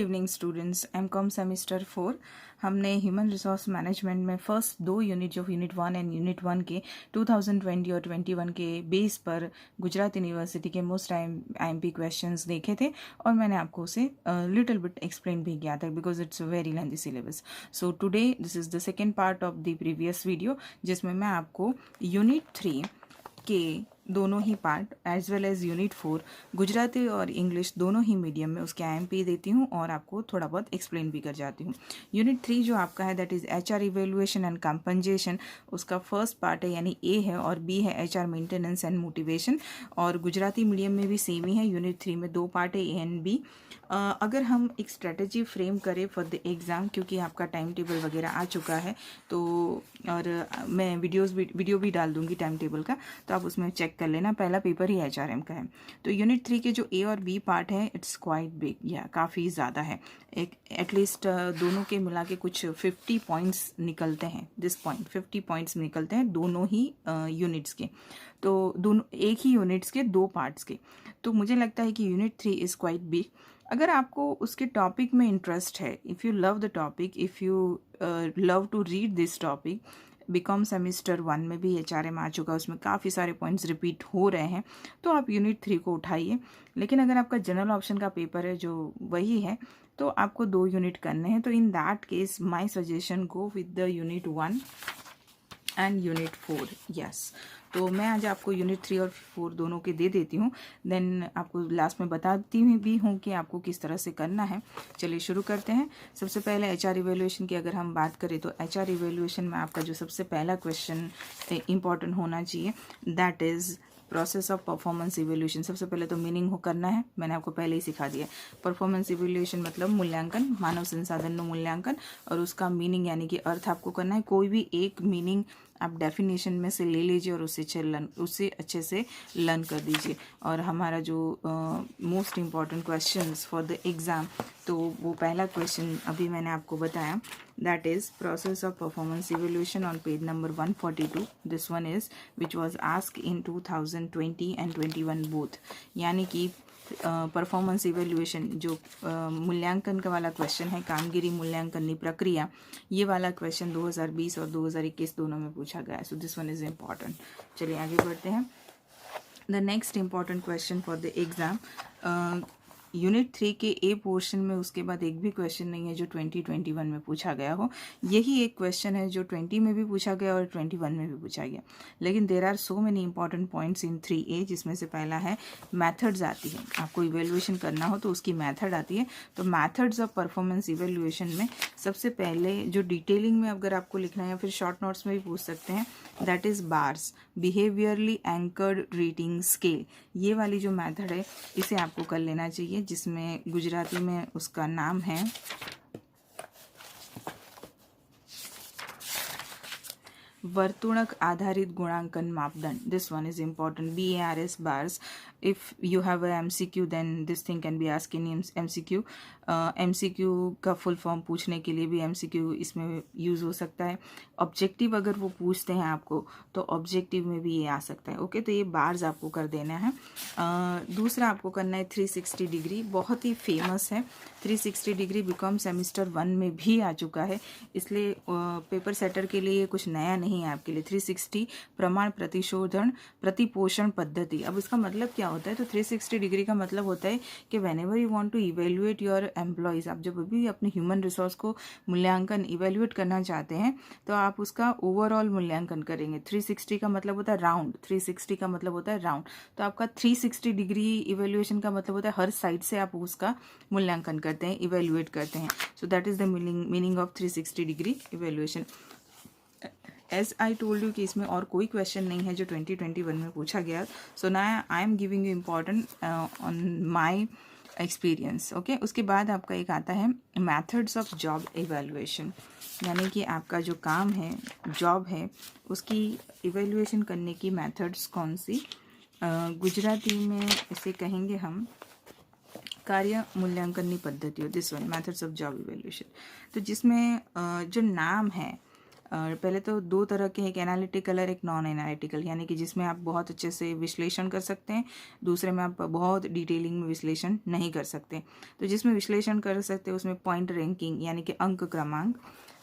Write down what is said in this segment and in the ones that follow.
Evening students, MCom semester 4 हमने human resource management में first 2 unit जो यूनिट 1 एंड यूनिट 1 के 2020 और 21 के बेस पर गुजरात यूनिवर्सिटी के मोस्ट IMP क्वेश्चंस देखे थे और मैंने आपको उसे लिटिल बिट एक्सप्लेन भी किया था because it's very lengthy syllabus. So today this is the second part of the previous video जिसमें मैं आपको यूनिट 3 के दोनों ही part as well as unit 4 Gujarati और इंग्लिश दोनों ही मीडियम में उसके IMP देती हूँ और आपको थोड़ा बहुत एक्सप्लेन भी कर जाती हूँ. यूनिट 3 जो आपका है that is HR evaluation and compensation, उसका फर्स्ट पार्ट है यानी A है और B है HR मेंटेनेंस एंड मोटिवेशन. और गुजराती मीडियम में भी सेम ही है. यूनिट 3 में 2 पार्ट है A एंड B. अगर हम एक स्ट्रेटजी फ्रेम करें फॉर द एग्ज़ाम, क्योंकि आपका टाइम टेबल वगैरह आ चुका है तो और मैं वीडियो भी डाल दूंगी टाइम टेबल का, तो आप उसमें चेक कर लेना. पहला पेपर ही HRM का है. तो यूनिट 3 के जो A और B पार्ट है इट्स क्वाइट बिग या काफ़ी ज़्यादा है. एक एटलीस्ट दोनों के मिला के कुछ 50 पॉइंट्स निकलते हैं. 50 पॉइंट्स निकलते हैं दोनों ही यूनिट्स के. तो दोनों एक ही यूनिट्स के 2 पार्ट्स के. तो मुझे लगता है कि यूनिट 3 इज़ क्वाइट बिग. अगर आपको उसके टॉपिक में इंटरेस्ट है, if you love the topic, if you love to read this topic, BCom semester 1 में भी HRM आ चुका है, उसमें काफ़ी सारे पॉइंट्स रिपीट हो रहे हैं, तो आप यूनिट 3 को उठाइए. लेकिन अगर आपका जनरल ऑप्शन का पेपर है जो वही है तो आपको 2 यूनिट करने हैं. तो in that case my suggestion go with the unit 1 and unit 4. Yes, तो मैं आज आपको यूनिट 3 और 4 दोनों के दे देती हूँ. देन आपको लास्ट में बताती भी हूँ कि आपको किस तरह से करना है. चलिए शुरू करते हैं. सबसे पहले HR इवेल्युएशन की अगर हम बात करें तो HR इवेल्युएशन में आपका जो सबसे पहला क्वेश्चन इम्पॉर्टेंट होना चाहिए that is process of performance evaluation. सबसे पहले तो मीनिंग हो करना है, मैंने आपको पहले ही सिखा दिया. परफॉर्मेंस इवेल्युएशन मतलब मूल्यांकन, मानव संसाधन मूल्यांकन, और उसका मीनिंग यानी कि अर्थ आपको करना है. कोई भी एक मीनिंग आप डेफिनेशन में से ले लीजिए और उससे अच्छे से लर्न कर दीजिए. और हमारा जो most important questions for the exam, तो वो पहला क्वेश्चन अभी मैंने आपको बताया that is process of performance evaluation on page number 142. This one is which was ask in 2020 and 21 both. यानी कि परफॉर्मेंस इवेल्युएशन जो मूल्यांकन का वाला क्वेश्चन है, कामगिरी मूल्यांकन प्रक्रिया, ये वाला क्वेश्चन 2020 और 2021 दोनों में पूछा गया है. So this one is important. चलिए आगे बढ़ते हैं. The next important question for the exam unit 3 के A पोर्शन में उसके बाद एक भी क्वेश्चन नहीं है जो 2021 में पूछा गया हो. यही एक क्वेश्चन है जो 20 में भी पूछा गया और 21 में भी पूछा गया. लेकिन there are so many important points in 3A, जिसमें से पहला है मैथड्स आती है. आपको इवेल्युएशन करना हो तो उसकी मैथड आती है. तो मैथड्स ऑफ परफॉर्मेंस इवेल्युएशन में सबसे पहले जो डिटेलिंग में अगर आपको लिखना है या फिर शॉर्ट नोट्स में भी पूछ सकते हैं that is bars, behaviourally anchored rating scale. ये वाली जो मैथड है इसे आपको कर लेना चाहिए, जिसमें गुजराती में उसका नाम है वर्तुणक आधारित गुणांकन मापदंड. This one is important. BARS BARS. If you have a MCQ then this thing can be ask in MCQ. MCQ का फुल फॉर्म पूछने के लिए भी MCQ इसमें यूज़ हो सकता है. ऑब्जेक्टिव अगर वो पूछते हैं आपको तो ऑब्जेक्टिव में भी ये आ सकता है. ओके, तो ये बार्स आपको कर देना है. दूसरा आपको करना है 360 डिग्री. बहुत ही फेमस है 360 डिग्री. बीकॉम सेमेस्टर 1 में भी आ चुका है, इसलिए पेपर सेटर के लिए कुछ नया नहीं है आपके लिए. 360 प्रमाण प्रतिशोधन प्रतिपोषण पद्धति. अब इसका मतलब क्या होता है? तो 360 डिग्री का मतलब होता है कि whenever you want to evaluate your employees, आप जब भी अपने ह्यूमन रिसोर्स को मूल्यांकन इवेल्युएट करना चाहते हैं तो आप उसका ओवरऑल मूल्यांकन करेंगे. 360 का मतलब होता है राउंड. 360 का मतलब होता है राउंड. तो आपका 360 डिग्री इवेल्युएशन का मतलब होता है हर साइड से आप उसका मूल्यांकन करते हैं, इवेल्युएट करते हैं. So that is the meaning of 360 degree evaluation. As I told you कि इसमें और कोई क्वेश्चन नहीं है जो 2021 में पूछा गया. सो ना आई am giving you important on my experience. Okay, उसके बाद आपका एक आता है मैथड्स ऑफ जॉब इवेल्युएशन. यानी कि आपका जो काम है, जॉब है, उसकी इवेल्युएशन करने की मेथड्स कौन सी. गुजराती में इसे कहेंगे हम कार्य मूल्यांकन पद्धति. This one methods of job evaluation. तो जिसमें जो नाम है पहले तो दो तरह के, एक एनालिटिकल और एक नॉन एनालिटिकल, यानी कि जिसमें आप बहुत अच्छे से विश्लेषण कर सकते हैं, दूसरे में आप बहुत डिटेलिंग में विश्लेषण नहीं कर सकते। तो जिसमें विश्लेषण कर सकते हैं उसमें पॉइंट रैंकिंग यानी कि अंक क्रमांक,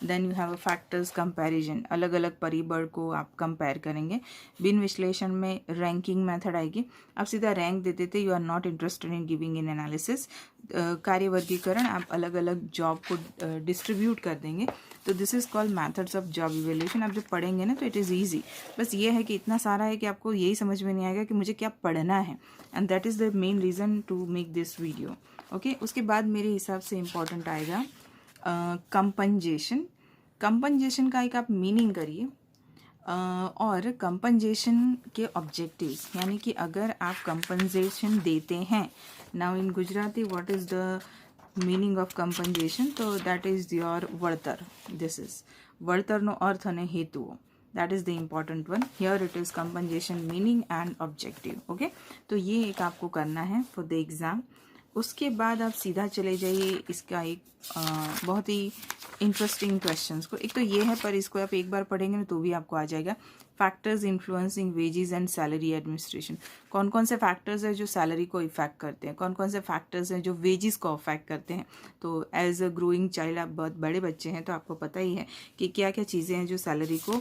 then you have a factors comparison, अलग अलग परिबल को आप कंपेयर करेंगे। बिन विश्लेषण में रैंकिंग मेथड आएगी, आप सीधा रैंक दे देते, you are not interested in giving in analysis. कार्य वर्गीकरण, आप अलग अलग जॉब को डिस्ट्रीब्यूट कर देंगे। तो this is called methods of job evaluation. आप जब पढ़ेंगे ना तो इट इज़ ईजी, बस ये है कि इतना सारा है कि आपको यही समझ में नहीं आएगा कि मुझे क्या पढ़ना है, and that is the main reason to make this video. Okay, उसके बाद मेरे हिसाब से इम्पॉर्टेंट आएगा कंपनजेशन। कंपनजेशन का एक आप मीनिंग करिए और कंपनजेशन के ऑब्जेक्टिव्स, यानी कि अगर आप कंपनजेशन देते हैं, now in Gujarati what is the meaning of compensation, तो दैट इज़ योर वળતર. दिस इज વળતરનો અર્થ અને હેતુઓ, that is the important one. Here it is compensation meaning and objective. Okay, तो ये एक आपको करना है for the exam. उसके बाद आप सीधा चले जाइए इसका एक बहुत ही इंटरेस्टिंग क्वेश्चंस को। एक तो ये है, पर इसको आप एक बार पढ़ेंगे ना तो भी आपको आ जाएगा। Factors influencing wages and salary administration, कौन कौन से फैक्टर्स हैं जो सैलरी को इफेक्ट करते हैं, कौन कौन से फैक्टर्स हैं जो वेजेस को अफेक्ट करते हैं। तो एज अ ग्रोइंग चाइल्ड, आप बहुत बड़े बच्चे हैं तो आपको पता ही है कि क्या क्या चीज़ें हैं जो सैलरी को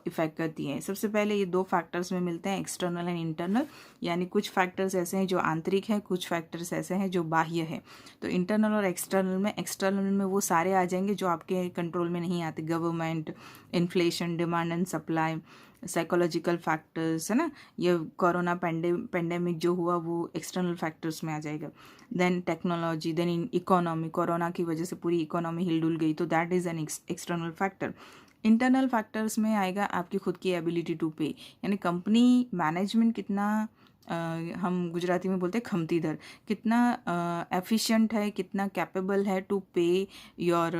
इफेक्ट करती हैं। सबसे पहले ये दो फैक्टर्स में मिलते हैं, एक्सटर्नल एंड इंटरनल, यानी कुछ फैक्टर्स ऐसे हैं जो आंतरिक है, कुछ फैक्टर्स ऐसे हैं जो बाह्य है। तो इंटरनल और एक्सटर्नल में वो सारे आ जाएंगे जो आपके कंट्रोल में नहीं आते, government, inflation, demand and supply, psychological factors, है ना, ये कोरोना पेंडेमिक जो हुआ वो एक्सटर्नल फैक्टर्स में आ जाएगा। Then technology, then in economy, corona की वजह से पूरी इकोनॉमी हिलडुल गई, तो that is an external factor. Internal factors में आएगा आपकी खुद की एबिलिटी टू पे, यानी कंपनी मैनेजमेंट कितना हम गुजराती में बोलते हैं खमती दर, कितना एफिशिएंट है, कितना कैपेबल है टू पे योर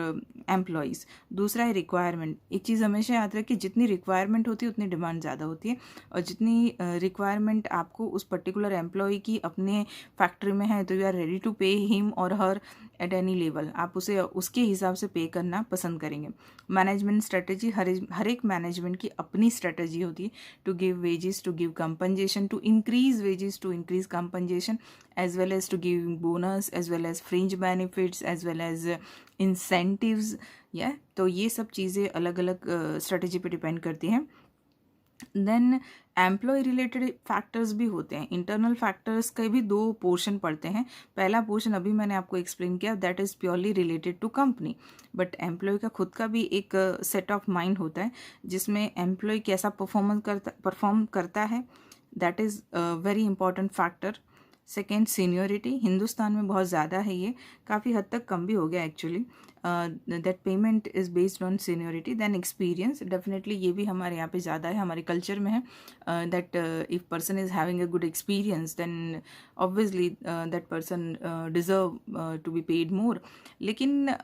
एम्प्लॉयज़। दूसरा है रिक्वायरमेंट। एक चीज़ हमेशा याद रखें, जितनी रिक्वायरमेंट होती है उतनी डिमांड ज़्यादा होती है, और जितनी रिक्वायरमेंट आपको उस पर्टिकुलर एम्प्लॉय की अपने फैक्ट्री में है तो you are ready to pay him or her at any level, आप उसे उसके हिसाब से पे करना पसंद करेंगे। मैनेजमेंट स्ट्रेटजी, हर एक मैनेजमेंट की अपनी स्ट्रेटजी होती है, to give wages, to give compensation, to increase wages, to increase compensation, as well as to give bonus, as well as fringe benefits, as well as incentives. yeah, तो ये सब चीज़ें अलग अलग स्ट्रेटजी पे डिपेंड करती हैं। देन एम्प्लॉय रिलेटेड फैक्टर्स भी होते हैं। इंटरनल फैक्टर्स के भी दो पोर्शन पढ़ते हैं। पहला पोर्शन अभी मैंने आपको एक्सप्लेन किया, that is purely related to company, but employee का खुद का भी एक सेट ऑफ माइंड होता है जिसमें एम्प्लॉय कैसा परफॉर्म करता है, that is very important factor. Second, seniority, Hindustan में बहुत ज़्यादा है, ये काफ़ी हद तक कम भी हो गया actually, that payment is based on seniority. Then experience, definitely ये भी हमारे यहाँ पे ज़्यादा है, हमारे कल्चर में है, that if person is having a good experience then obviously that person deserve to be paid more. लेकिन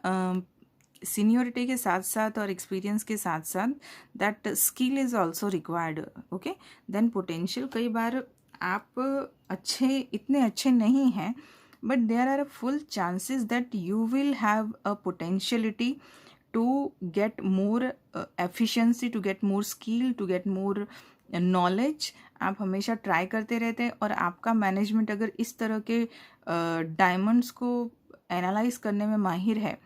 सीनियोरिटी के साथ साथ और एक्सपीरियंस के साथ साथ that skill is also required. Okay, then potential, कई बार आप इतने अच्छे नहीं हैं, but there are full chances that you will have a potentiality to get more efficiency, to get more skill, to get more knowledge. आप हमेशा try करते रहते हैं, और आपका मैनेजमेंट अगर इस तरह के डायमंड्स को एनालाइज करने में माहिर है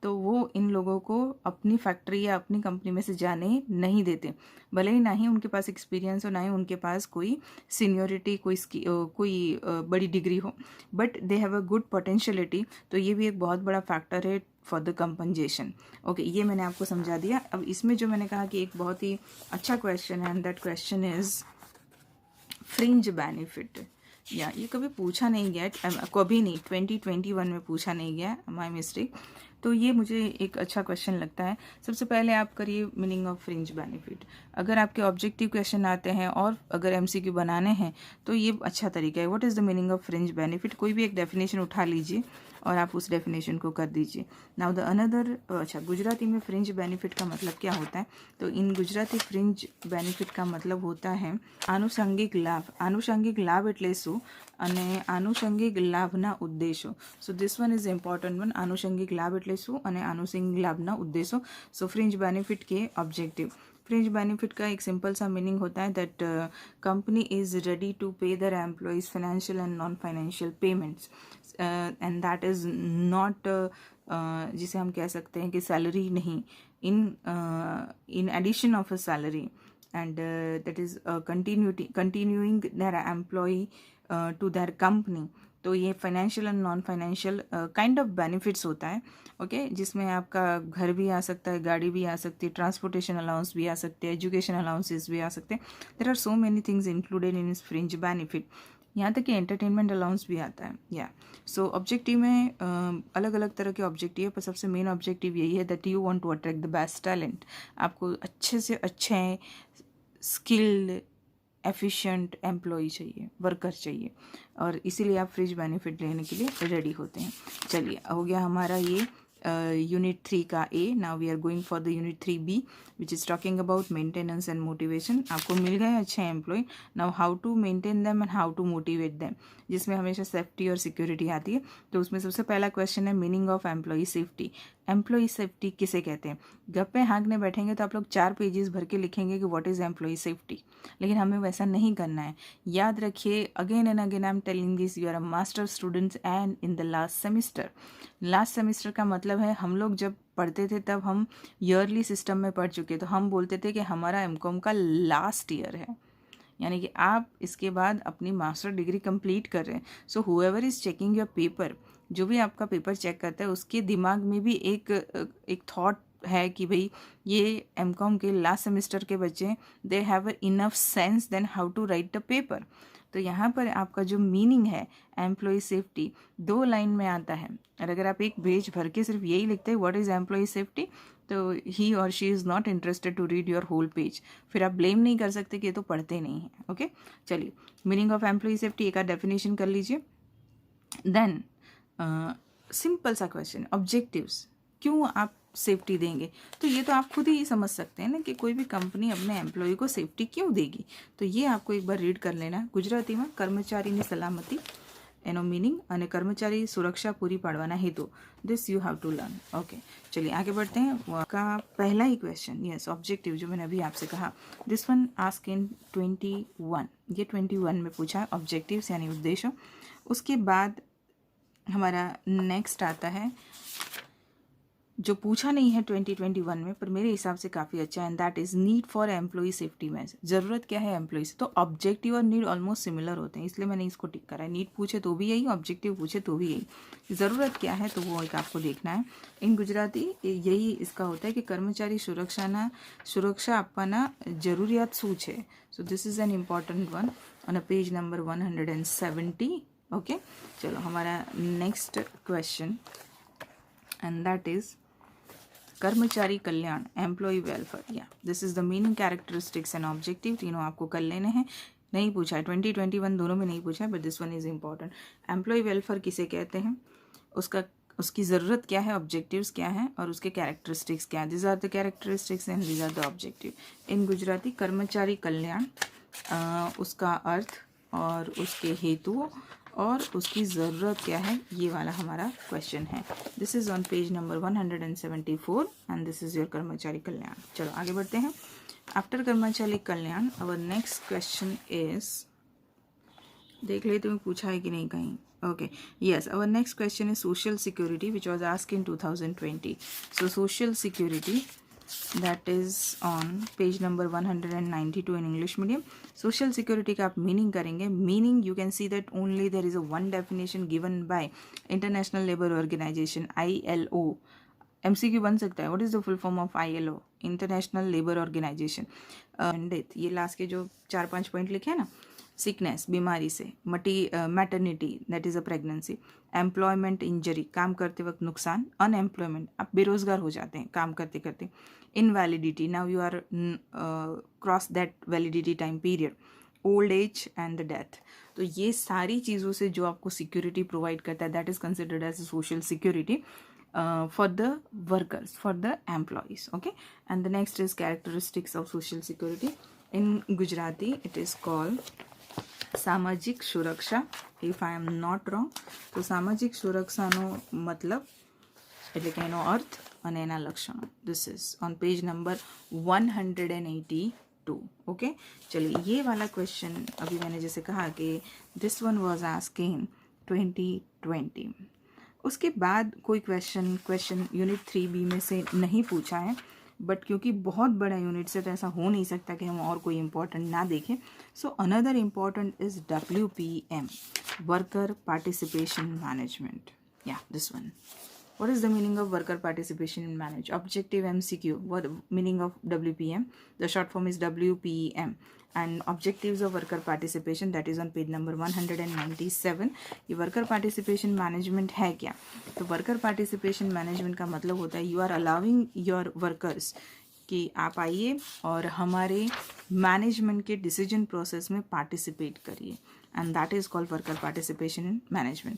तो वो इन लोगों को अपनी फैक्ट्री या अपनी कंपनी में से जाने नहीं देते, भले ही ना ही उनके पास एक्सपीरियंस हो, ना ही उनके पास कोई सीनियोरिटी, कोई बड़ी डिग्री हो, but they have a good potentiality. तो ये भी एक बहुत बड़ा फैक्टर है फॉर द कंपनजेशन। ओके, ये मैंने आपको समझा दिया। अब इसमें जो मैंने कहा कि एक बहुत ही अच्छा क्वेश्चन है, and that question is fringe benefit. या ये कभी पूछा नहीं गया, कभी नहीं, 2021 में पूछा नहीं गया, माय मिस्टेक। तो ये मुझे एक अच्छा क्वेश्चन लगता है। सबसे पहले आप करिए मीनिंग ऑफ फ्रिंज बेनिफिट। अगर आपके ऑब्जेक्टिव क्वेश्चन आते हैं और अगर एमसीक्यू बनाने हैं तो ये अच्छा तरीका है। What is the meaning of fringe benefit, कोई भी एक डेफिनेशन उठा लीजिए और आप उस डेफिनेशन को कर दीजिए। नाउ द अनदर, अच्छा गुजराती में फ्रिंज बेनिफिट का मतलब क्या होता है? तो इन गुजराती फ्रिंज बेनिफिट का मतलब होता है આનુષંગિક લાભ. આનુષંગિક લાભ એટલે શું અને આનુષંગિક લાભના ઉદ્દેશો. So this one is important one. આનુષંગિક લાભ એટલે શું અને આનુષંગિક લાભના ઉદ્દેશો. सो फ्रिंज बेनिफिट के ऑब्जेक्टिव. फ्रिंज बेनिफिट का एक सिंपल सा मीनिंग होता है that company is ready to pay their employees financial and non financial payments and that is not, जिसे हम कह सकते हैं कि सैलरी नहीं, in addition of a salary, and that is continuing their employee to their company. तो ये financial and non financial kind of benefits होता है, ओके, जिसमें आपका घर भी आ सकता है, गाड़ी भी आ सकती है, ट्रांसपोर्टेशन अलाउंस भी आ सकते हैं, एजुकेशन अलाउंसेस भी आ सकते हैं. There are so many things included in इस फ्रिंज बेनिफिट. यहाँ तक कि एंटरटेनमेंट अलाउंस भी आता है. या सो ऑब्जेक्टिव में अलग अलग तरह के ऑब्जेक्टिव है, पर सबसे मेन ऑब्जेक्टिव यही है that you want to attract the best talent. आपको अच्छे से अच्छे स्किल्ड एफिशिएंट एम्प्लॉई चाहिए, वर्कर चाहिए, और इसीलिए आप फ्रिंज बेनिफिट लेने के लिए रेडी होते हैं. चलिए, हो गया हमारा ये यूनिट 3 का A. Now we are going for the unit 3B which is talking about maintenance and motivation. आपको मिल गए अच्छे employ. Now how to maintain them and how to motivate them, जिसमें हमेशा सेफ्टी और सिक्योरिटी आती है. तो उसमें सबसे पहला क्वेश्चन है meaning of employee safety. Employee safety किसे कहते हैं? गप्पे हाँकने बैठेंगे तो आप लोग 4 पेजेस भर के लिखेंगे कि व्हाट इज़ एम्प्लॉई सेफ्टी, लेकिन हमें वैसा नहीं करना है. याद रखिए, again and again I am telling this, you are a master students and in the last semester. Last semester का मतलब है हम लोग जब पढ़ते थे तब हम ईयरली सिस्टम में पढ़ चुके, तो हम बोलते थे कि हमारा एमकॉम का लास्ट ईयर है, यानी कि आप इसके बाद अपनी मास्टर डिग्री कंप्लीट कर रहे हैं. So whoever is checking your paper, जो भी आपका पेपर चेक करता है उसके दिमाग में भी एक थॉट है कि भाई ये एमकॉम के लास्ट सेमेस्टर के बच्चे, they have enough sense then how to write the paper. तो यहाँ पर आपका जो मीनिंग है एम्प्लॉय सेफ्टी 2 लाइन में आता है, और अगर आप एक पेज भर के सिर्फ यही लिखते हैं व्हाट इज़ एम्प्लॉय सेफ्टी, तो ही और she is not interested to read your whole page. फिर आप ब्लेम नहीं कर सकते कि ये तो पढ़ते नहीं हैं. ओके, चलिए, मीनिंग ऑफ एम्प्लॉय सेफ्टी एक डेफिनेशन कर लीजिए. देन सिंपल सा क्वेश्चन, ऑब्जेक्टिव्स. क्यों आप सेफ्टी देंगे? तो ये तो आप खुद ही समझ सकते हैं ना कि कोई भी कंपनी अपने एम्प्लॉय को सेफ्टी क्यों देगी. तो ये आपको एक बार रीड कर लेना है. ગુજરાતીમાં કર્મચારીની સલામતી એનો मीनिंग અને कर्मचारी सुरक्षा पूरी पाड़वाना हेतु. This you have to learn. Okay, चलिए आगे बढ़ते हैं. का पहला ही क्वेश्चन, यस, ऑब्जेक्टिव, जो मैंने अभी आपसे कहा, दिस वन आस्क इन 21. ये 21 में पूछा है ऑब्जेक्टिव्स यानी उद्देश्य. उसके बाद हमारा नेक्स्ट आता है जो पूछा नहीं है 2021 में, पर मेरे हिसाब से काफ़ी अच्छा है, and that is need for employee safety में. ज़रूरत क्या है एम्प्लॉई से? तो ऑब्जेक्टिव और नीड ऑलमोस्ट सिमिलर होते हैं, इसलिए मैंने इसको टिक करा है. नीड पूछे तो भी यही, ऑब्जेक्टिव पूछे तो भी यही. ज़रूरत क्या है तो वो एक आपको देखना है. इन गुजराती यही इसका होता है कि कर्मचारी सुरक्षा આપવાના જરૂરિયાત શું છે. So this is an important one on a page number 170. Okay, चलो हमारा next question, and that is कर्मचारी कल्याण, एम्प्लॉय वेलफेयर. या this is the meaning, characteristics and objective. तीनों आपको कर लेने हैं. नहीं पूछा है 2021 दोनों में नहीं पूछा है, but this one is important. Employee welfare किसे कहते हैं, उसकी ज़रूरत क्या है, ऑब्जेक्टिव्स क्या है, और उसके कैरेक्टरिस्टिक्स क्या है. This are the characteristics and this are the objective. In Gujarati कर्मचारी कल्याण, उसका अर्थ और उसके हेतु और उसकी ज़रूरत क्या है, ये वाला हमारा क्वेश्चन है. This is on page number 174 and this is your कर्मचारी कल्याण. चलो आगे बढ़ते हैं. आफ्टर कर्मचारी कल्याण आवर नेक्स्ट क्वेश्चन इज, देख लेते हैं पूछा है कि नहीं कहीं. Okay, yes, our next question is social security which was asked in 2020. So social security, that is on page number 192 in English medium. Social security का आप मीनिंग करेंगे. Meaning you can see that only there is a one definition given by International Labour Organisation ILO. MCQ बन सकता है. What is the full form of ILO? International Labour Organisation. Death, ये last के जो 4-5 point लिखे हैं ना, sickness, बीमारी से, maternity that is a pregnancy, employment injury, काम करते वक्त नुकसान, अनएम्प्लॉयमेंट, आप बेरोजगार हो जाते हैं काम करते करते, invalidity, now you are cross that validity time period, old age and the death. तो ये सारी चीज़ों से जो आपको सिक्योरिटी प्रोवाइड करता है, that is considered as social security for the workers, for the employees. Okay, and the next is characteristics of social security. In Gujarati it is called સામાજિક સુરક્ષા. If I am not wrong, તો સામાજિક સુરક્ષાનો મતલબ એટલે કે એનો અર્થ અને એના લક્ષણો. This is on page number 182. Okay, चलिए ये वाला क्वेश्चन अभी मैंने जैसे कहा कि दिस वन वाज आस्किंग 2020. उसके बाद कोई क्वेश्चन यूनिट 3B में से नहीं पूछा है, बट क्योंकि बहुत बड़ा यूनिट से तो ऐसा हो नहीं सकता कि हम और कोई इम्पोर्टेंट ना देखें. So another important is WPM, worker participation management. या this one. What is the meaning of worker participation in manage? Objective MCQ. What meaning of WPM? The short form is WPM. And objectives of worker participation, that is on page number 197. ये worker participation management है क्या? तो worker participation management का मतलब होता है you are allowing your workers कि आप आइए और हमारे मैनेजमेंट के डिसीजन प्रोसेस में पार्टिसिपेट करिए, and that is called worker participation in management.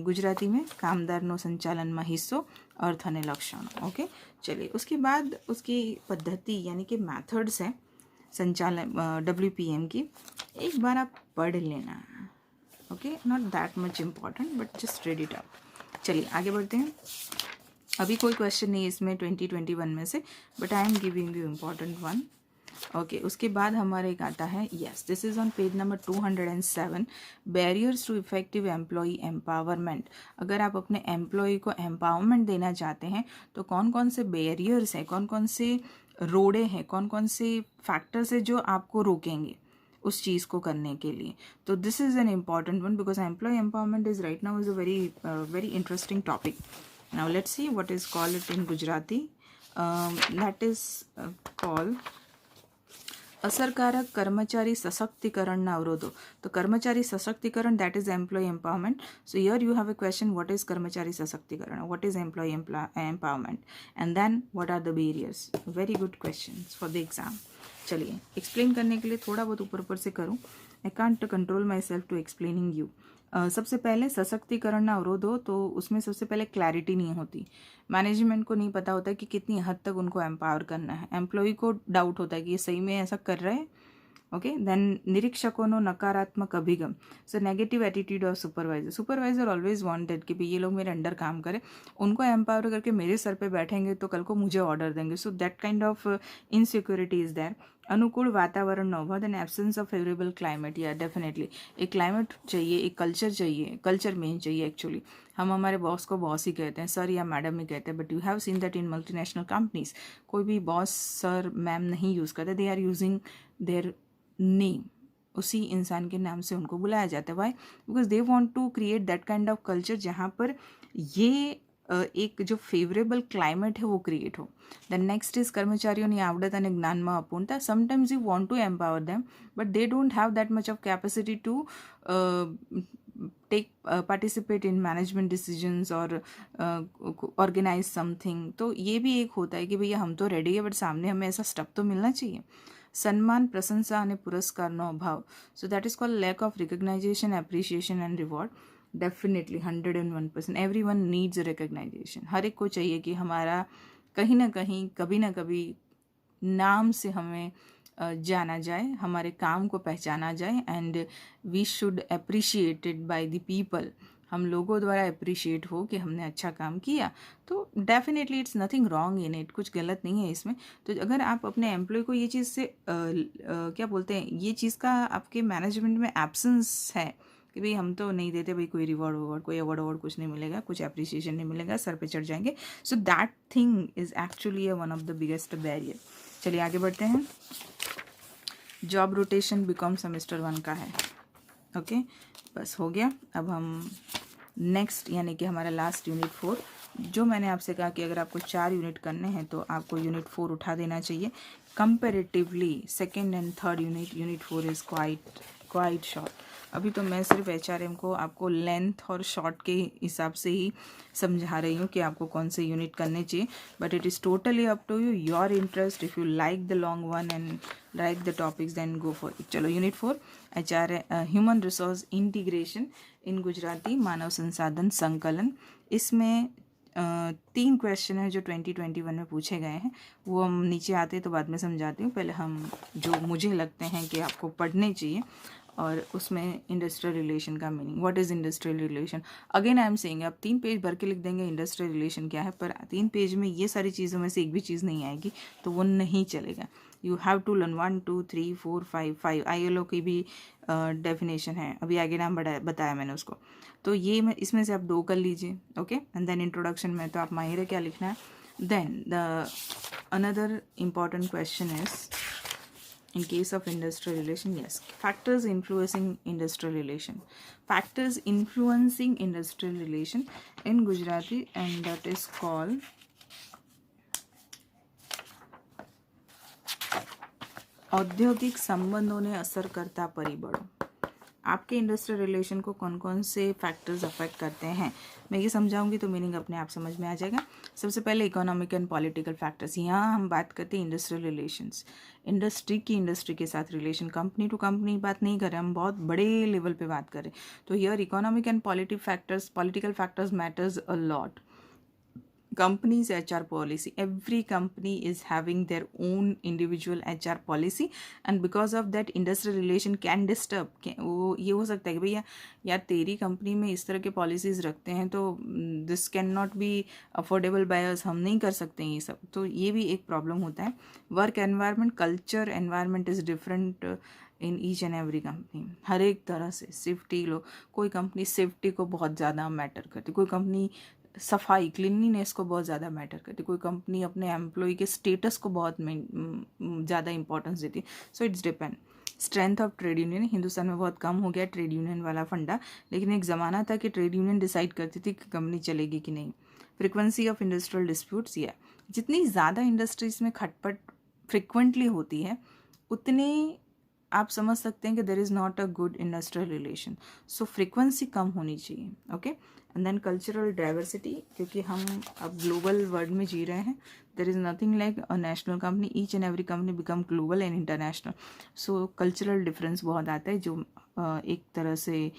Gujarati में कामदारનો સંચાલનમાં હિસ્સો, અર્થ અને લક્ષણો. ओके, चलिए उसके बाद उसकी पद्धति यानी कि मेथड्स है संचालन WPM की. एक बार आप पढ़ लेना. Okay, not that much important but just read it out. चलिए आगे बढ़ते हैं. अभी कोई क्वेश्चन नहीं है इसमें 2021 में से, but I am giving you important one. Okay, उसके बाद हमारे एक आता है, yes this is on page number 207, barriers to effective employee empowerment. अगर आप अपने एम्प्लॉय को एम्पावरमेंट देना चाहते हैं तो कौन कौन से बैरियर्स हैं, कौन कौन से रोड़े हैं, कौन कौन से फैक्टर्स है जो आपको रोकेंगे उस चीज़ को करने के लिए. तो this is an important one because employee empowerment is right now is a very interesting topic. Now let's see what is called it in Gujarati. That is called અસરકારક કર્મચારી સશક્તિકરણના અવરોધો. તો કર્મચારી સશક્તિકરણ, that is employee empowerment. So here you have a question, what is કર્મચારી સશક્તિકરણ, what is employee empowerment, and then what are the barriers. Very good questions for the exam. चलिए explain करने के लिए थोड़ा बहुत ऊपर ऊपर से करूँ. I can't control myself to explaining you. सबसे पहले सशक्तिकरण ना अवरोध हो तो उसमें सबसे पहले क्लैरिटी नहीं होती. मैनेजमेंट को नहीं पता होता कि कितनी हद तक उनको एम्पावर करना है. एम्प्लॉय को डाउट होता है कि ये सही में ऐसा कर रहे हैं. ओके, देन निरीक्षकों नकारात्मक अभिगम. So negative attitude of supervisor always wanted कि भाई ये लोग मेरे अंडर काम करें, उनको एम्पावर करके मेरे सर पे बैठेंगे तो कल को मुझे ऑर्डर देंगे. So that kind of insecurity is there. अनुकूल वातावरण न हो, then absence of favourable climate. या डेफिनेटली एक क्लाइमेट चाहिए, एक कल्चर चाहिए. कल्चर मेन चाहिए एक्चुअली. हम हमारे बॉस को बॉस ही कहते हैं, सर या मैडम ही कहते हैं, but you have seen that in multinational companies कोई भी बॉस सर मैम नहीं यूज़ करते. They are using their name, उसी इंसान के नाम से उनको बुलाया जाता है. Why? Because they want to create that kind of culture जहाँ पर ये એક जो फेवरेबल क्लाइमेट है वो क्रिएट हो. ધ નેક્સ્ટ ઇઝ કર્મચારીઓની આવડત અને જ્ઞાનમાં અપૂર્ણતા. Sometimes you want to empower them but they don't have that much of capacity to take participate in management decisions और ऑर्गेनाइज समथिंग. तो ये भी एक होता है कि भैया हम तो रेडी है बट सामने हमें ऐसा स्टफ तो मिलना चाहिए. સન્માન, પ્રશંસા અને પુરસ્કારનો અભાવ. So that is called lack of recognisation, appreciation and reward. Definitely 101% everyone needs recognisation. हर एक को चाहिए कि हमारा कहीं ना कहीं कभी ना कभी नाम से हमें जाना जाए, हमारे काम को पहचाना जाए, and we should appreciated by the people. हम लोगों द्वारा अप्रिशिएट हो कि हमने अच्छा काम किया. तो definitely it's nothing wrong in it, कुछ गलत नहीं है इसमें. तो अगर आप अपने एम्प्लॉय को ये चीज़ से क्या बोलते हैं, ये चीज़ का आपके मैनेजमेंट में एब्सेंस है कि भाई हम तो नहीं देते, भाई कोई रिवॉर्ड कोई अवार्ड कुछ नहीं मिलेगा, कुछ अप्रिसिएशन नहीं मिलेगा, सर पे चढ़ जाएंगे. So that thing is actually one of the biggest barrier. चलिए आगे बढ़ते हैं. जॉब रोटेशन बीकॉम सेमेस्टर 1 का है. ओके, बस हो गया. अब हम नेक्स्ट यानी कि हमारा लास्ट यूनिट 4, जो मैंने आपसे कहा कि अगर आपको 4 यूनिट करने हैं तो आपको यूनिट 4 उठा देना चाहिए. Comparatively second and third unit 4 is quite short. अभी तो मैं सिर्फ HRM को आपको लेंथ और शॉर्ट के हिसाब से ही समझा रही हूँ कि आपको कौन से यूनिट करने चाहिए, but it is totally up to you, your interest. If you like the long one and like the topics then go for it. चलो unit 4 human resource integration in Gujarati, मानव संसाधन संकलन. इसमें 3 क्वेश्चन है जो 2021 में पूछे गए हैं. वो हम नीचे आते तो बाद में समझाती हूँ. पहले हम जो मुझे लगते हैं कि आपको पढ़ने चाहिए, और उसमें इंडस्ट्रियल रिलेशन का meaning, what is industrial relation. Again I am saying, आप 3 पेज भर के लिख देंगे इंडस्ट्रियल रिलेशन क्या है, पर 3 पेज में ये सारी चीज़ों में से एक भी चीज़ नहीं आएगी तो वो नहीं चलेगा. You have to learn 1 2 3 4 5 ILO की भी डेफिनेशन है, अभी आगे नाम बताया मैंने उसको. तो ये मैं इसमें से आप 2 कर लीजिए. ओके, एंड देन इंट्रोडक्शन में तो आप माहिर है क्या लिखना है. Then the another important question is, in case of industrial relation, yes, factors influencing industrial relation. Factors influencing industrial relation in Gujarati, and that is called औद्योगिक संबंधों ने असर करता परिबळों. आपके इंडस्ट्रियल रिलेशन को कौन कौन से फैक्टर्स अफेक्ट करते हैं, मैं ये समझाऊंगी तो मीनिंग अपने आप समझ में आ जाएगा. सबसे पहले इकोनॉमिक एंड पॉलिटिकल फैक्टर्स. यहाँ हम बात करते हैं इंडस्ट्रियल रिलेशंस, इंडस्ट्री के साथ रिलेशन, कंपनी टू कंपनी बात नहीं कर रहे, हम बहुत बड़े लेवल पे बात करें. तो here economic and political factors matters a lot. Company's HR policy, every company is having their own individual HR policy, and because of that industrial relation can disturb. वो ये हो सकता है कि भैया यार तेरी कंपनी में इस तरह के पॉलिसीज़ रखते हैं तो this can not be affordable by us, हम नहीं कर सकते ये सब. तो ये भी एक प्रॉब्लम होता है. Work environment, culture environment is different in each and every company. हर एक तरह से सेफ्टी लो, कोई कंपनी सेफ्टी को बहुत ज़्यादा मैटर करती, कोई कंपनी सफाई क्लीनलीनेस को बहुत ज़्यादा मैटर करती, कोई कंपनी अपने एम्प्लॉय के स्टेटस को बहुत ज़्यादा इंपॉर्टेंस देती है. So it's depend. Strength of trade union, Hindustan में बहुत कम हो गया ट्रेड यूनियन वाला फंडा, लेकिन एक ज़माना था कि ट्रेड यूनियन डिसाइड करती थी कि कंपनी चलेगी कि नहीं. फ्रिक्वेंसी ऑफ इंडस्ट्रियल डिस्प्यूट्स, या जितनी ज़्यादा इंडस्ट्रीज में खटपट फ्रिक्वेंटली होती है उतनी आप समझ सकते हैं कि there is not a good industrial relation. So frequency कम होनी चाहिए. Okay, and then cultural diversity, क्योंकि हम अब ग्लोबल वर्ल्ड में जी रहे हैं. There is nothing like a national company, each and every company become global and international. So cultural difference बहुत आता है जो एक तरह से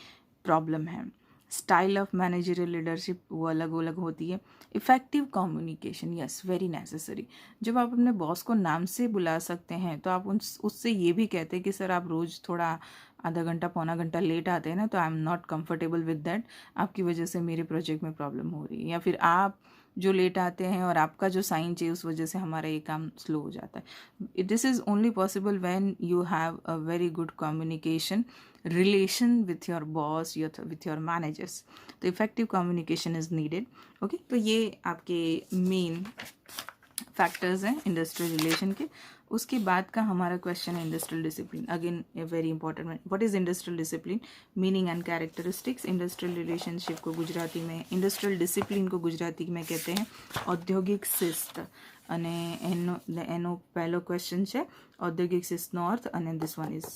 प्रॉब्लम है. स्टाइल ऑफ मैनेजरियल लीडरशिप वो अलग अलग होती है. Effective communication, yes, very necessary. जब आप अपने बॉस को नाम से बुला सकते हैं तो आप उससे ये भी कहते हैं कि सर आप रोज़ थोड़ा आधा घंटा पौना घंटा लेट आते हैं ना, तो I am not comfortable with that, आपकी वजह से मेरे प्रोजेक्ट में प्रॉब्लम हो रही है. या फिर आप जो लेट आते हैं और आपका जो साइन चाहिए उस वजह से हमारा ये काम स्लो हो जाता है. This is only possible when you have a very good communication relation with your boss, with your managers. तो effective communication is needed. Okay, तो ये आपके मेन फैक्टर्स हैं इंडस्ट्रियल रिलेशन के. उसके बाद का हमारा क्वेश्चन है industrial discipline. Again a very important. What is industrial discipline, meaning and characteristics. Industrial relationship को गुजराती में, इंडस्ट्रियल डिसिप्लिन को गुजराती में कहते हैं औદ્યોગિક શિસ્ત. અને એનો પહેલો ક્વેશ્ચન છે औद्योगिक શિસ્તનો અર્થ, અને this one is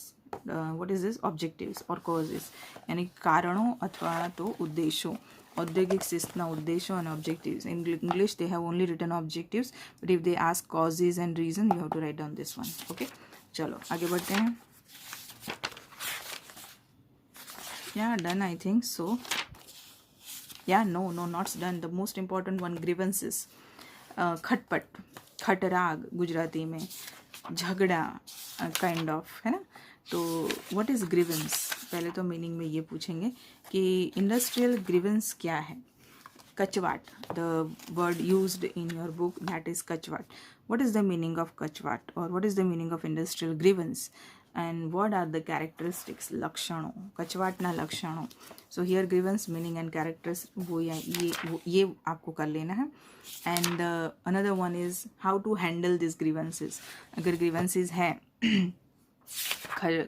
what is this, objectives or causes, यानी कारणों अथवा तो उद्देश्यों. औद्योगिक शिस्तना उद्देश्यों and objectives. In English they have only written objectives, but if they ask causes and reason you have to write down this one. Okay, चलो आगे बढ़ते हैं. Yeah, done I think so. Yeah, no, not done. The most important one, grievances. खटपट, खटराग गुजराती में झगड़ा kind of, है ना. तो व्हाट इज़ ग्रीवेंस, पहले तो मीनिंग में ये पूछेंगे कि इंडस्ट्रियल ग्रीवेंस क्या है. कचवाट, the word used in your book, that is कचवाट. What is the meaning of कचवाट, और what is the meaning of industrial grievance, and what are the characteristics, लक्षणों, कचवाटना लक्षणों. So here grievance, meaning and characters, वो ये आपको कर लेना है. And another one is how to handle this grievances. अगर ग्रीवेंसेस हैं,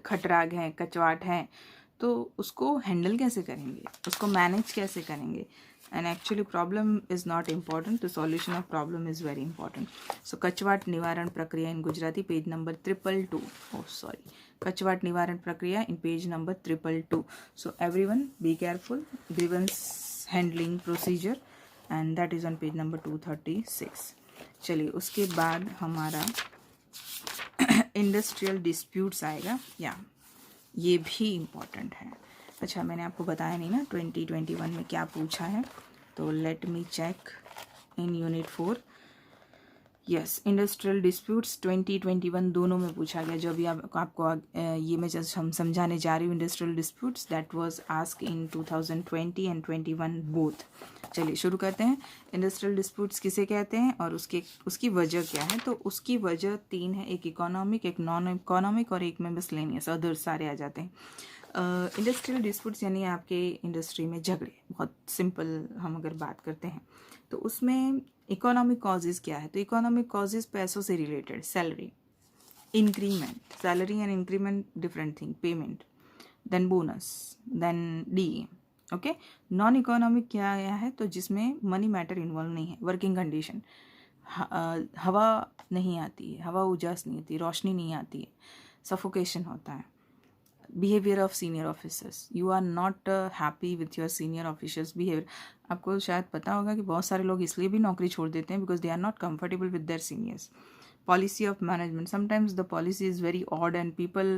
खटराग हैं, कचवाट हैं, तो उसको हैंडल कैसे करेंगे, उसको मैनेज कैसे करेंगे. and actually problem is not important, the solution of problem is very important. So kachwat nivaran prakriya in Gujarati, page number 222. Oh sorry, kachwat nivaran prakriya in page number 222. So everyone be careful, grievance handling procedure, and that is on page number 236. चलिए उसके बाद हमारा industrial disputes आएगा, या ये भी important है. अच्छा मैंने आपको बताया नहीं ना 2021 में क्या पूछा है, तो let me check in unit 4. Yes, industrial disputes 2021 दोनों में पूछा गया. जो अभी आपको ये मैं जस्ट हम समझाने जा रही हूँ, industrial disputes that was asked in 2020 and 21 both. चलिए शुरू करते हैं. इंडस्ट्रियल डिस्प्यूट्स किसे कहते हैं और उसकी वजह क्या है? तो उसकी वजह 3 है, एक इकोनॉमिक, एक नॉन इकोनॉमिक और एक में मिसलेनियस, अदर सारे आ जाते हैं. इंडस्ट्रियल डिस्प्यूट्स यानी आपके इंडस्ट्री में झगड़े, बहुत सिंपल हम अगर बात करते हैं तो उसमें इकोनॉमिक कॉजेज़ क्या है? तो इकोनॉमिक कॉजेज़ पैसों से related, salary, increment, salary and increment different thing, payment, then bonus, then D. Okay. Non economic क्या है? तो जिसमें मनी मैटर इन्वॉल्व नहीं है, वर्किंग कंडीशन, हवा नहीं आती है, हवा उजास नहीं आती, रोशनी नहीं आती है, सफोकेशन होता है. Behaviour of senior officers, you are not happy with your senior officers behaviour. आपको शायद पता होगा कि बहुत सारे लोग इसलिए भी नौकरी छोड़ देते हैं because they are not comfortable with their seniors. Policy of management, sometimes the policy is very odd and people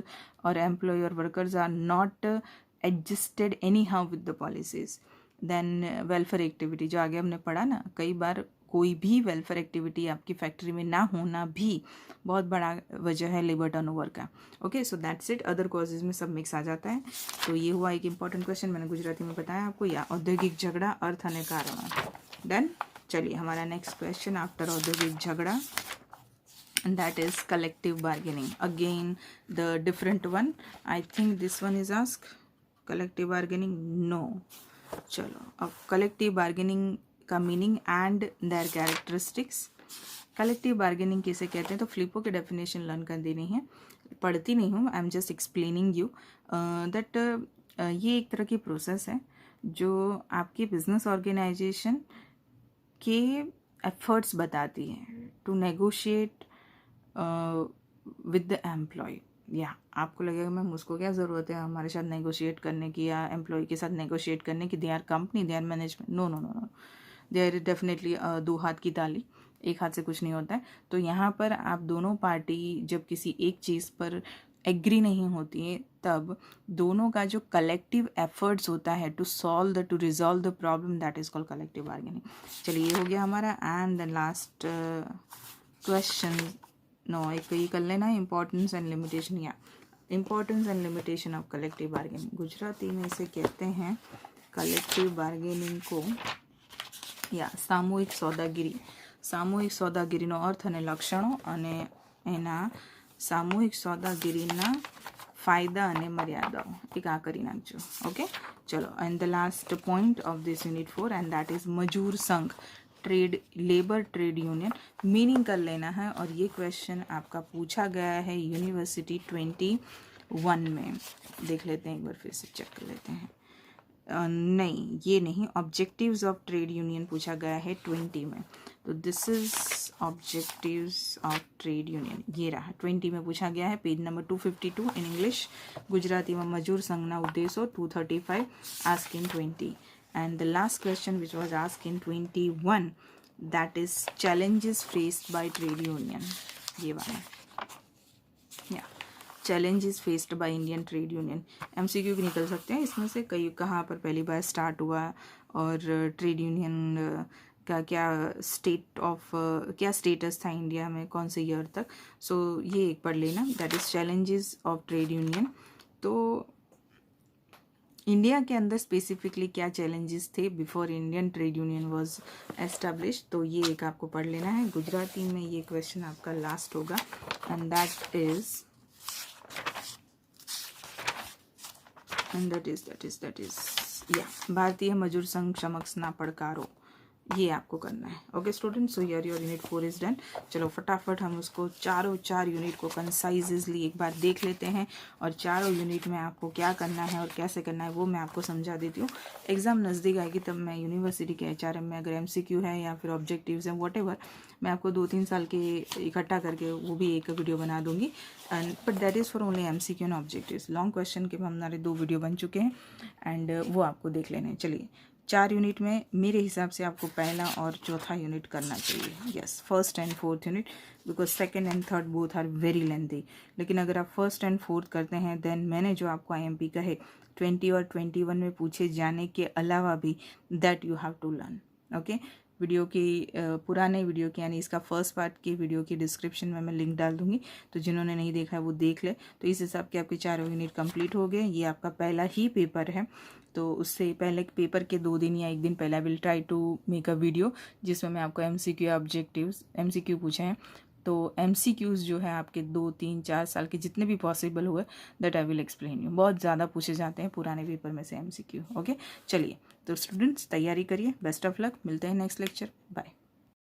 or employee or workers are not adjusted anyhow with the policies. Then welfare activity, जो आगे हमने पढ़ा ना, कई बार कोई भी welfare activity आपकी factory में ना होना भी बहुत बड़ा वजह है लेबर टर्नओवर का. Okay, so that's it. Other causes में सब मिक्स आ जाता है. तो ये हुआ एक इंपॉर्टेंट क्वेश्चन, मैंने गुजराती में बताया आपको. या औद्योगिक झगड़ा, अर्थ અને कारण. देन चलिए हमारा नेक्स्ट क्वेश्चन आफ्टर औद्योगिक झगड़ा, and that is collective bargaining. Again the different one, I think this one is asked. Collective bargaining, no. चलो अब collective bargaining का meaning and there characteristics. Collective bargaining किसे कहते हैं? तो फ्लिपो की डेफिनेशन लर्न कर देनी है, पढ़ती नहीं हूँ, I am just explaining you that ये एक तरह की प्रोसेस है जो आपकी बिजनेस ऑर्गेनाइजेशन के एफर्ट्स बताती है to negotiate with the employ. या आपको लगेगा मैम उसको क्या ज़रूरत है हमारे साथ नेगोशिएट करने की या एम्प्लॉय के साथ नेगोशिएट करने की? They are company, they are management. No no no no, they are definitely दो हाथ की ताली, एक हाथ से कुछ नहीं होता है. तो यहाँ पर आप दोनों पार्टी जब किसी एक चीज़ पर एग्री नहीं होती है तब दोनों का जो कलेक्टिव एफर्ट्स होता है to solve the, to resolve the problem, that is called collective bargaining. चलिए ये हो गया हमारा. And the last question, no एक ये कर लेना, इम्पोर्टेंस एंड लिमिटेशन. या importance and limitation of collective bargaining, Gujarati में इसे कहते हैं कलेक्टिव बार्गेनिंग को या સામૂહિક સોદાગીરી. સામૂહિક સોદાગીરીનો અર્થ અને લક્ષણો અને એના સામૂહિક સોદાગીરીના ફાયદા અને મર્યાદાઓ એક આ કરી નાખજો. ઓકે ચલો. And the last point of this unit 4 and that is मजूर संघ, trade, labour trade union. Meaning कर लेना है. और ये क्वेश्चन आपका पूछा गया है यूनिवर्सिटी 21 में. देख लेते हैं एक बार, फिर से चेक कर लेते हैं. नहीं ये नहीं, ऑब्जेक्टिव्स ऑफ ट्रेड यूनियन पूछा गया है 20 में. तो this is objectives of trade union, ये रहा 20 में पूछा गया है, page number 252 in English. Gujarati में मजूर संघना उद्देश्यो 235 ask in 20. And the last question which was ask in 21 that is challenges faced by trade union. ये वाला या challenges faced by Indian trade union. MCQ भी निकल सकते हैं इसमें से. कई कहाँ पर पहली बार स्टार्ट हुआ और ट्रेड यूनियन का क्या स्टेट ऑफ, क्या स्टेटस था इंडिया में कौन से ईयर तक. सो ये एक पढ़ लेना, that is challenges of trade union. तो इंडिया के अंदर स्पेसिफिकली क्या चैलेंजेस थे before Indian trade union was establish, तो ये एक आपको पढ़ लेना है. गुजराती में ये क्वेश्चन आपका लास्ट होगा and that is that is yeah, ભારતીય મજૂર સંઘ સમક્ષના પડકારો. ये आपको करना है। Okay student, so here your unit 4 is done. चलो फटाफट हम उसको चार यूनिट को कंसाइजली एक बार देख लेते हैं, और चारों यूनिट में आपको क्या करना है और कैसे करना है वो मैं आपको समझा देती हूँ। एग्जाम नज़दीक आएगी तब मैं यूनिवर्सिटी के HRM में अगर MCQ है या फिर ऑब्जेक्टिव्स हैं व्हाटएवर, मैं आपको 2-3 साल के इकट्ठा करके वो भी एक वीडियो बना दूंगी। And but that is for only MCQ and objectives. Long question के हमारे 2 वीडियो बन चुके हैं एंड वो आपको देख लेने हैं। चलिए 4 यूनिट में मेरे हिसाब से आपको पहला और चौथा यूनिट करना चाहिए। Yes, first and fourth unit, because second and third both are very lengthy. लेकिन अगर आप फर्स्ट एंड फोर्थ करते हैं देन मैंने जो आपको IMP कहे 20 और 21 में पूछे जाने के अलावा भी that you have to learn. Okay, video की पुराने वीडियो की यानी इसका फर्स्ट पार्ट की वीडियो की डिस्क्रिप्शन में मैं लिंक डाल दूंगी, तो जिन्होंने नहीं देखा है वो देख ले। तो इस हिसाब के आपके चारों यूनिट कंप्लीट हो गए। ये आपका पहला ही पेपर है, तो उससे पहले पेपर के 2 दिन या 1 दिन पहले I will try to make a video जिसमें मैं आपको MCQ ऑब्जेक्टिव्स MCQ पूछे हैं, तो MCQs जो है आपके 2, 3, 4 साल के जितने भी पॉसिबल हुए that I will explain you. बहुत ज़्यादा पूछे जाते हैं पुराने पेपर में से MCQ। ओके, चलिए तो स्टूडेंट्स तैयारी करिए, बेस्ट ऑफ लक, मिलते हैं नेक्स्ट लेक्चर, बाय।